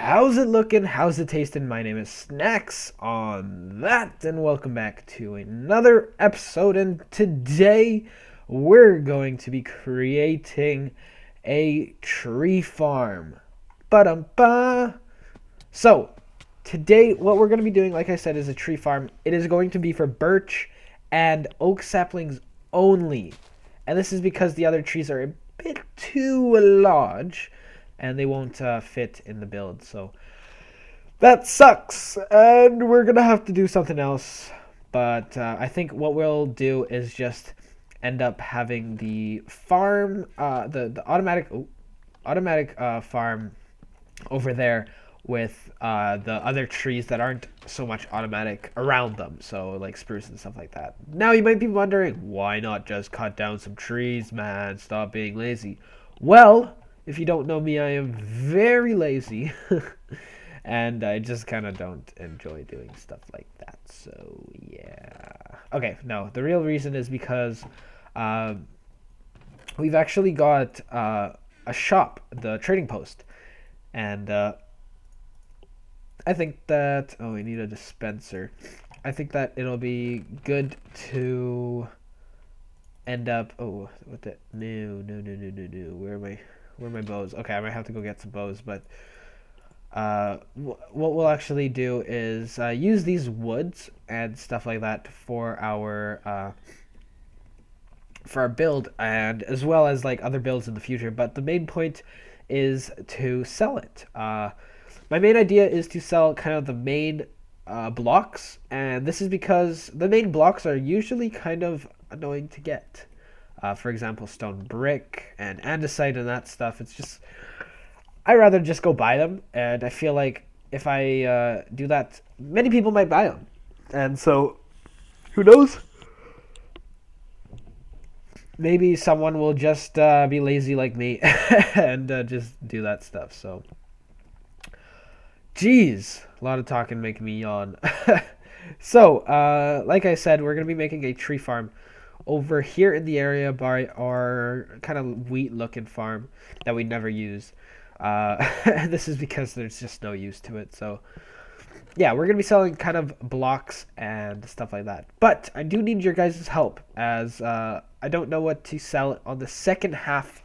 How's it looking? How's it tasting? My name is Snacks on that, and welcome back to another episode. And today we're going to be creating a tree farm. Ba-dum-ba. So, today what we're going to be doing, like I said, is a tree farm. It is going to be for birch and oak saplings only. And this is because the other trees are a bit too large and they won't fit in the build, so that sucks, and we're gonna have to do something else. But I think what we'll do is just end up having the farm, the automatic farm over there with the other trees that aren't so much automatic around them, so like spruce and stuff like that. Now you might be wondering, why not just cut down some trees, man? Stop being lazy. Well, if you don't know me, I am very lazy, and I just kind of don't enjoy doing stuff like that. So yeah. Okay, no, the real reason is because we've actually got a shop, the trading post, and I think that we need a dispenser. I think that it'll be good to end up. Oh, what the? No. Where are my bows? Okay, I might have to go get some bows, but what we'll actually do is use these woods and stuff like that for our build, and as well as like other builds in the future. But the main point is to sell it. My main idea is to sell kind of the main blocks, and this is because the main blocks are usually kind of annoying to get. For example, stone brick and andesite and that stuff. It's just, I rather just go buy them, and I feel like if I do that, many people might buy them, and so who knows? Maybe someone will just be lazy like me and just do that stuff. So, geez, a lot of talking making me yawn. So, like I said, we're gonna be making a tree farm over here in the area by our kind of wheat looking farm that we never use. This is because there's just no use to it. So yeah, we're gonna be selling kind of blocks and stuff like that, but I do need your guys' help, as I don't know what to sell on the second half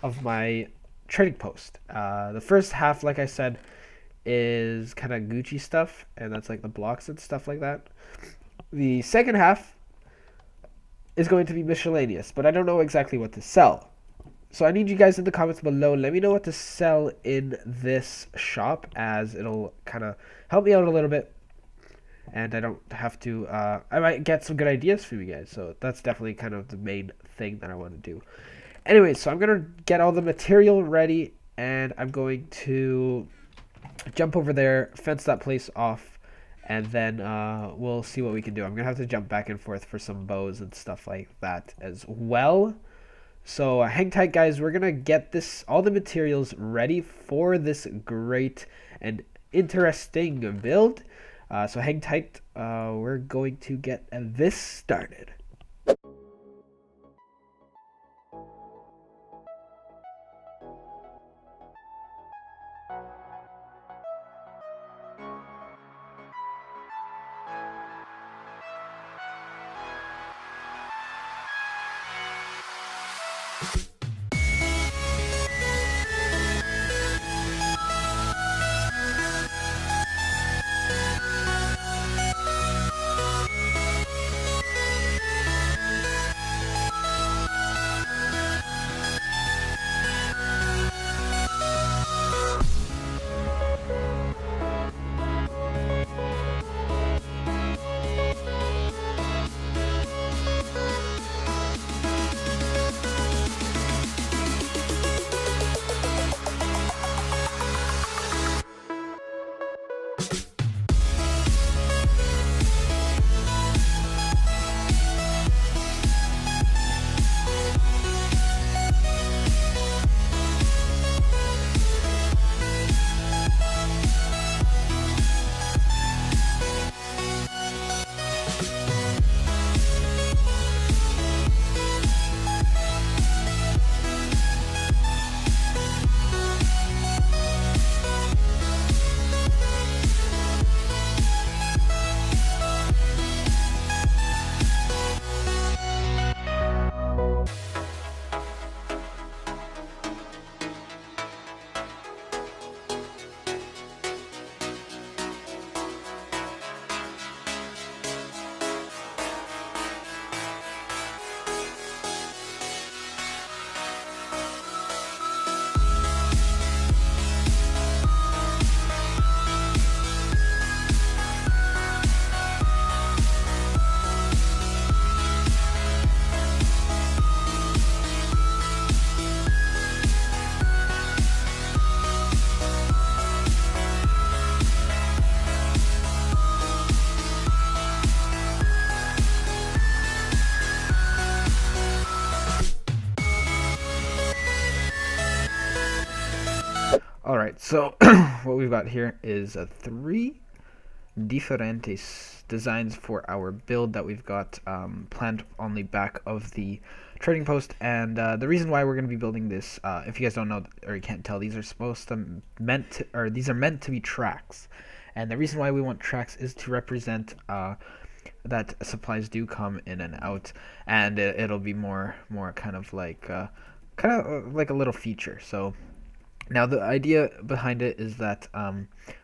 of my trading post. The first half, like I said, is kind of Gucci stuff, and that's like the blocks and stuff like that. The second half is going to be miscellaneous, but I don't know exactly what to sell. So I need you guys in the comments below. Let me know what to sell in this shop, as it'll kind of help me out a little bit, and I don't have to, I might get some good ideas for you guys. So that's definitely kind of the main thing that I want to do. Anyway, so I'm going to get all the material ready, and I'm going to jump over there, fence that place off, and then we'll see what we can do. I'm going to have to jump back and forth for some bows and stuff like that as well. So hang tight, guys. We're going to get all the materials ready for this great and interesting build. So hang tight. We're going to get this started. So what we've got here is three differentes designs for our build that we've got planned on the back of the trading post. And the reason why we're going to be building this, if you guys don't know or you can't tell, these are these are meant to be tracks. And the reason why we want tracks is to represent that supplies do come in and out, and it'll be more kind of like a little feature. So now the idea behind it is that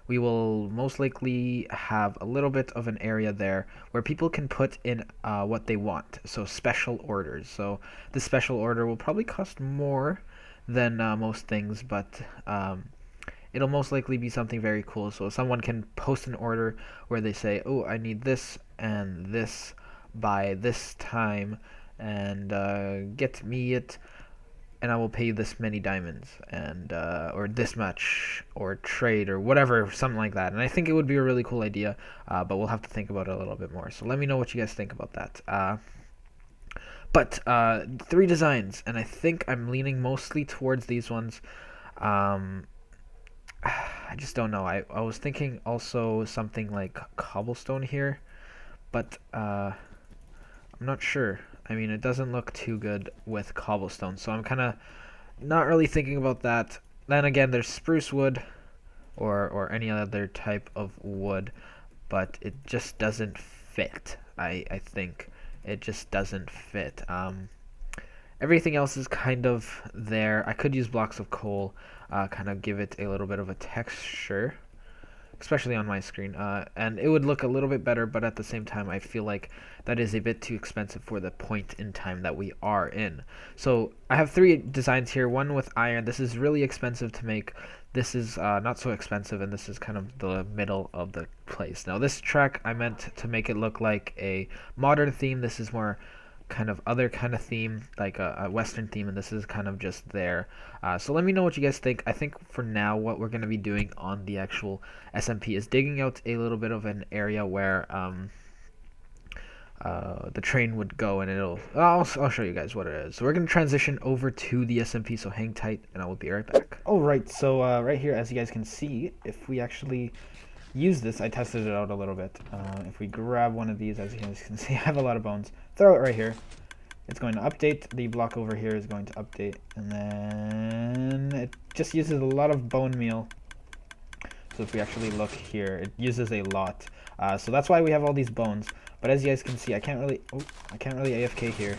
we will most likely have a little bit of an area there where people can put in what they want, so special orders. So the special order will probably cost more than most things, but it'll most likely be something very cool. So someone can post an order where they say, oh, I need this and this by this time, and get me it, and I will pay you this many diamonds, and or this much, or trade, or whatever, something like that. And I think it would be a really cool idea, but we'll have to think about it a little bit more. So let me know what you guys think about that. But three designs, and I think I'm leaning mostly towards these ones. I just don't know. I was thinking also something like cobblestone here, but I'm not sure. I mean, it doesn't look too good with cobblestone, so I'm kind of not really thinking about that. Then again, there's spruce wood or any other type of wood, but it just doesn't fit. I think it just doesn't fit. Everything else is kind of there. I could use blocks of coal, kind of give it a little bit of a texture, especially on my screen, and it would look a little bit better, but at the same time I feel like that is a bit too expensive for the point in time that we are in. So I have three designs here, one with iron. This is really expensive to make. This is not so expensive, and this is kind of the middle of the place. Now this track I meant to make it look like a modern theme. This is more kind of other kind of theme, like a western theme, and this is kind of just there. So let me know what you guys think. I think for now what we're going to be doing on the actual SMP is digging out a little bit of an area where the train would go, and I'll show you guys what it is. So we're going to transition over to the SMP, so hang tight and I will be right back. Alright, so right here, as you guys can see, if we actually use this, I tested it out a little bit. If we grab one of these, as you guys can see, I have a lot of bones. Throw it right here. It's going to update. The block over here is going to update, and then it just uses a lot of bone meal. So if we actually look here, it uses a lot. So that's why we have all these bones. But as you guys can see, I can't really AFK here.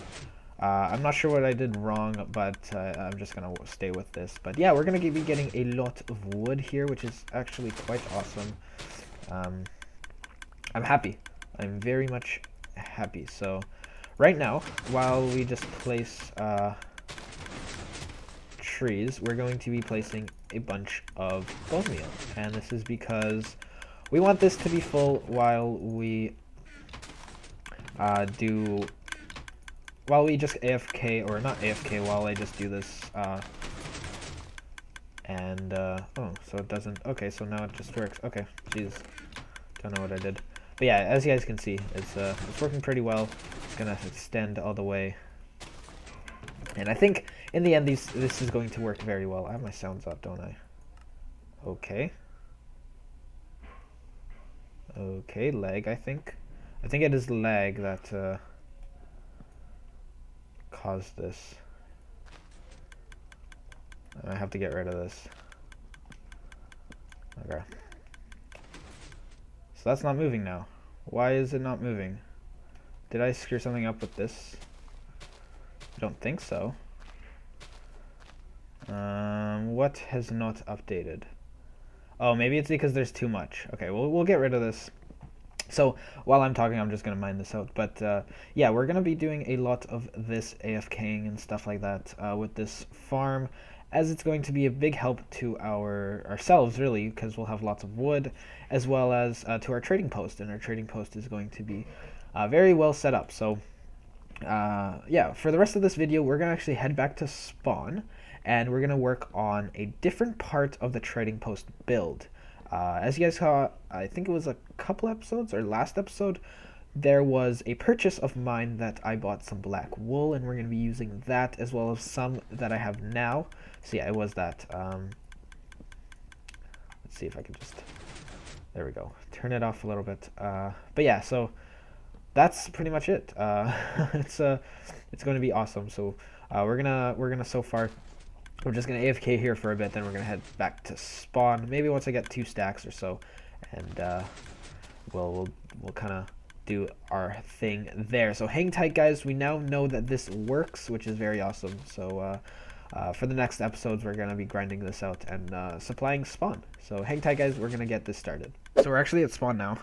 I'm not sure what I did wrong, but I'm just gonna stay with this. But yeah, we're gonna be getting a lot of wood here, which is actually quite awesome. I'm happy. I'm very much happy. So right now, while we just place trees, we're going to be placing a bunch of bone meal, and this is because we want this to be full while we just AFK, or not AFK, while I just do this, oh, so it doesn't, okay, so now it just works, okay, jeez, don't know what I did, but yeah, as you guys can see, it's working pretty well. It's gonna extend all the way, and I think in the end this is going to work very well. I have my sounds up, don't I? Okay, lag, I think it is lag that caused this. I have to get rid of this. Okay. So that's not moving now. Why is it not moving? Did I screw something up with this? I don't think so. What has not updated? Oh, maybe it's because there's too much. Okay, we'll get rid of this. So while I'm talking, I'm just going to mine this out. But yeah, we're going to be doing a lot of this AFKing and stuff like that with this farm, as it's going to be a big help to ourselves, really, because we'll have lots of wood, as well as to our trading post. And our trading post is going to be very well set up. So yeah, for the rest of this video, we're going to actually head back to spawn, and we're going to work on a different part of the trading post build. As you guys saw, I think it was a couple episodes, or last episode, there was a purchase of mine that I bought some black wool, and we're going to be using that, as well as some that I have now. So yeah, it was that. Let's see if I can just, there we go, turn it off a little bit. But yeah, so that's pretty much it. It's going to be awesome. So we're gonna so far, we're just gonna AFK here for a bit, then we're gonna head back to spawn. Maybe once I get 2 stacks or so, and we'll kind of do our thing there. So hang tight, guys. We now know that this works, which is very awesome. So for the next episodes, we're gonna be grinding this out and supplying spawn. So hang tight, guys. We're gonna get this started. So we're actually at spawn now.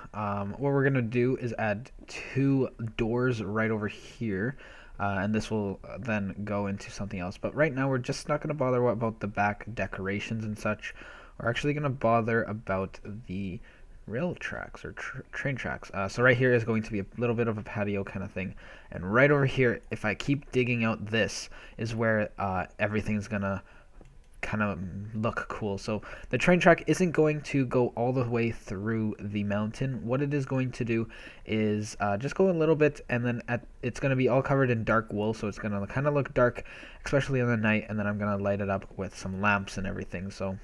What we're gonna do is add 2 doors right over here. And this will then go into something else. But right now, we're just not going to bother about the back decorations and such. We're actually going to bother about the rail tracks or train tracks. So right here is going to be a little bit of a patio kind of thing. And right over here, if I keep digging out this, is where everything's going to kind of look cool. So the train track isn't going to go all the way through the mountain. What it is going to do is just go a little bit, and then it's going to be all covered in dark wool, so it's going to kind of look dark, especially in the night, and then I'm going to light it up with some lamps and everything. So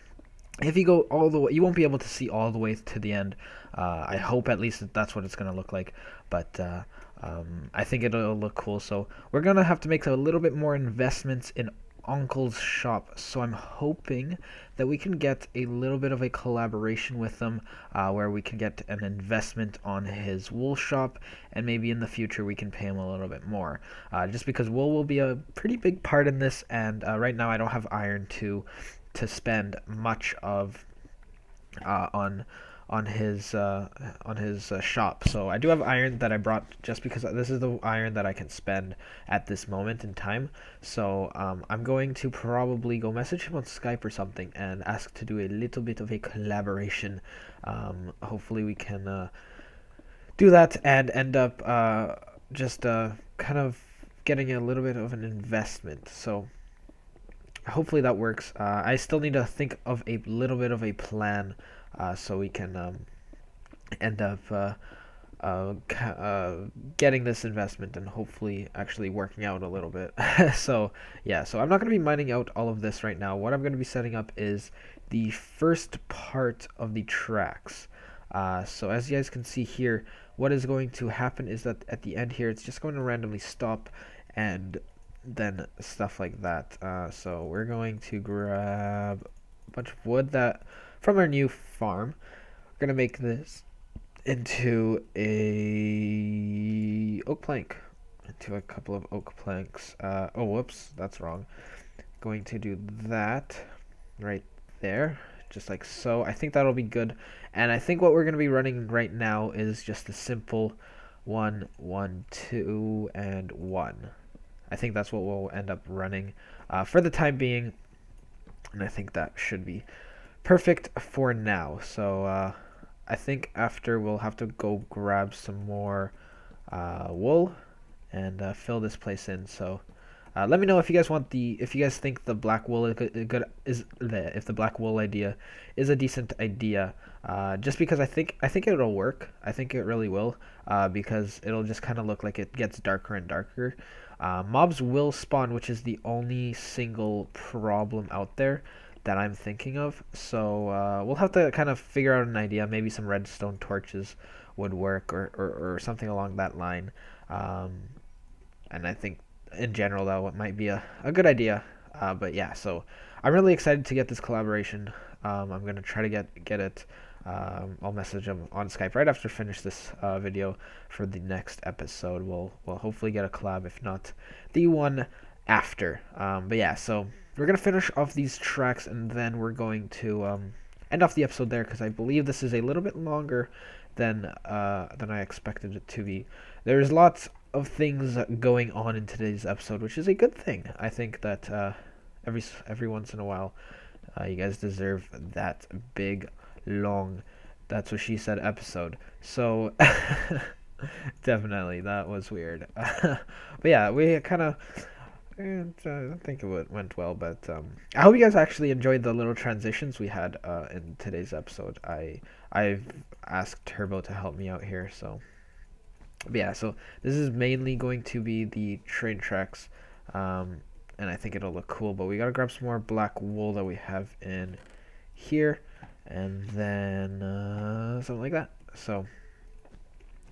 if you go all the way, you won't be able to see all the way to the end. I hope at least that's what it's going to look like, but I think it'll look cool. So we're going to have to make a little bit more investments in Uncle's shop, so I'm hoping that we can get a little bit of a collaboration with them, where we can get an investment on his wool shop, and maybe in the future we can pay him a little bit more, just because wool will be a pretty big part in this, and right now I don't have iron to spend much of on his shop. So I do have iron that I brought just because this is the iron that I can spend at this moment in time. So I'm going to probably go message him on Skype or something and ask to do a little bit of a collaboration. Hopefully we can do that and end up just kind of getting a little bit of an investment. So hopefully that works. I still need to think of a little bit of a plan, so we can end up getting this investment and hopefully actually working out a little bit. So yeah, so I'm not going to be mining out all of this right now. What I'm going to be setting up is the first part of the tracks. So as you guys can see here, what is going to happen is that at the end here, it's just going to randomly stop and then stuff like that. So we're going to grab a bunch of wood that from our new farm. We're gonna make this into a oak plank, into a couple of oak planks. Oh, whoops, that's wrong. Going to do that right there, just like so. I think that'll be good. And I think what we're gonna be running right now is just a simple 1, 1, 2, and 1. I think that's what we'll end up running for the time being, and I think that should be perfect for now. So I think after we'll have to go grab some more wool and fill this place in. So let me know if you guys if you guys think the black wool if the black wool idea is a decent idea. Just because I think it'll work. I think it really will, because it'll just kind of look like it gets darker and darker. Mobs will spawn, which is the only single problem out there that I'm thinking of. So we'll have to kind of figure out an idea. Maybe some redstone torches would work, or something along that line. And I think in general that might be a good idea. But yeah, so I'm really excited to get this collaboration. I'm gonna try to get it. I'll message him on Skype right after I finish this video for the next episode. We'll hopefully get a collab, if not the one after. But yeah, so we're gonna finish off these tracks, and then we're going to end off the episode there, because I believe this is a little bit longer than I expected it to be. There's lots of things going on in today's episode, which is a good thing. I think that every once in a while, you guys deserve that big, long, that's what she said episode. So definitely that was weird. But yeah, we kind of I think it went well, but I hope you guys actually enjoyed the little transitions we had in today's episode. I've asked Turbo to help me out here, so but yeah, so this is mainly going to be the train tracks, and I think it'll look cool. But we gotta grab some more black wool that we have in here, and then something like that. So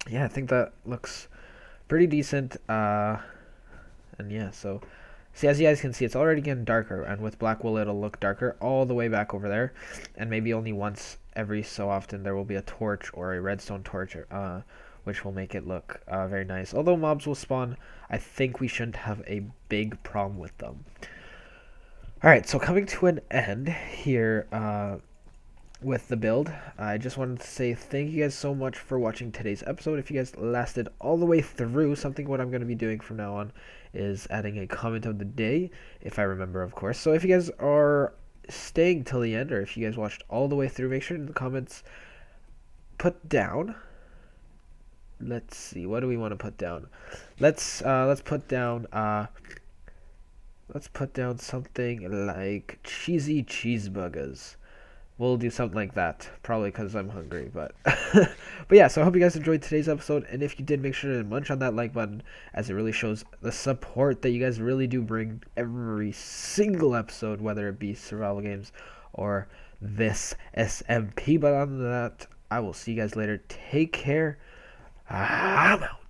yeah, I think that looks pretty decent. And yeah, so see, as you guys can see, it's already getting darker, and with black wool it'll look darker all the way back over there, and maybe only once every so often there will be a torch or a redstone torch, which will make it look very nice. Although mobs will spawn, I think we shouldn't have a big problem with them. Alright, so coming to an end here with the build, I just wanted to say thank you guys so much for watching today's episode. If you guys lasted all the way through, what I'm going to be doing from now on is adding a comment of the day, if I remember, of course. So if you guys are staying till the end, or if you guys watched all the way through, make sure in the comments put down, let's see, what do we want to put down? Let's put down something like cheesy cheeseburgers. We'll do something like that, probably because I'm hungry, but but yeah, so I hope you guys enjoyed today's episode, and if you did, make sure to munch on that like button, as it really shows the support that you guys really do bring every single episode, whether it be survival games or this SMP. But other than that, I will see you guys later. Take care. I'm out.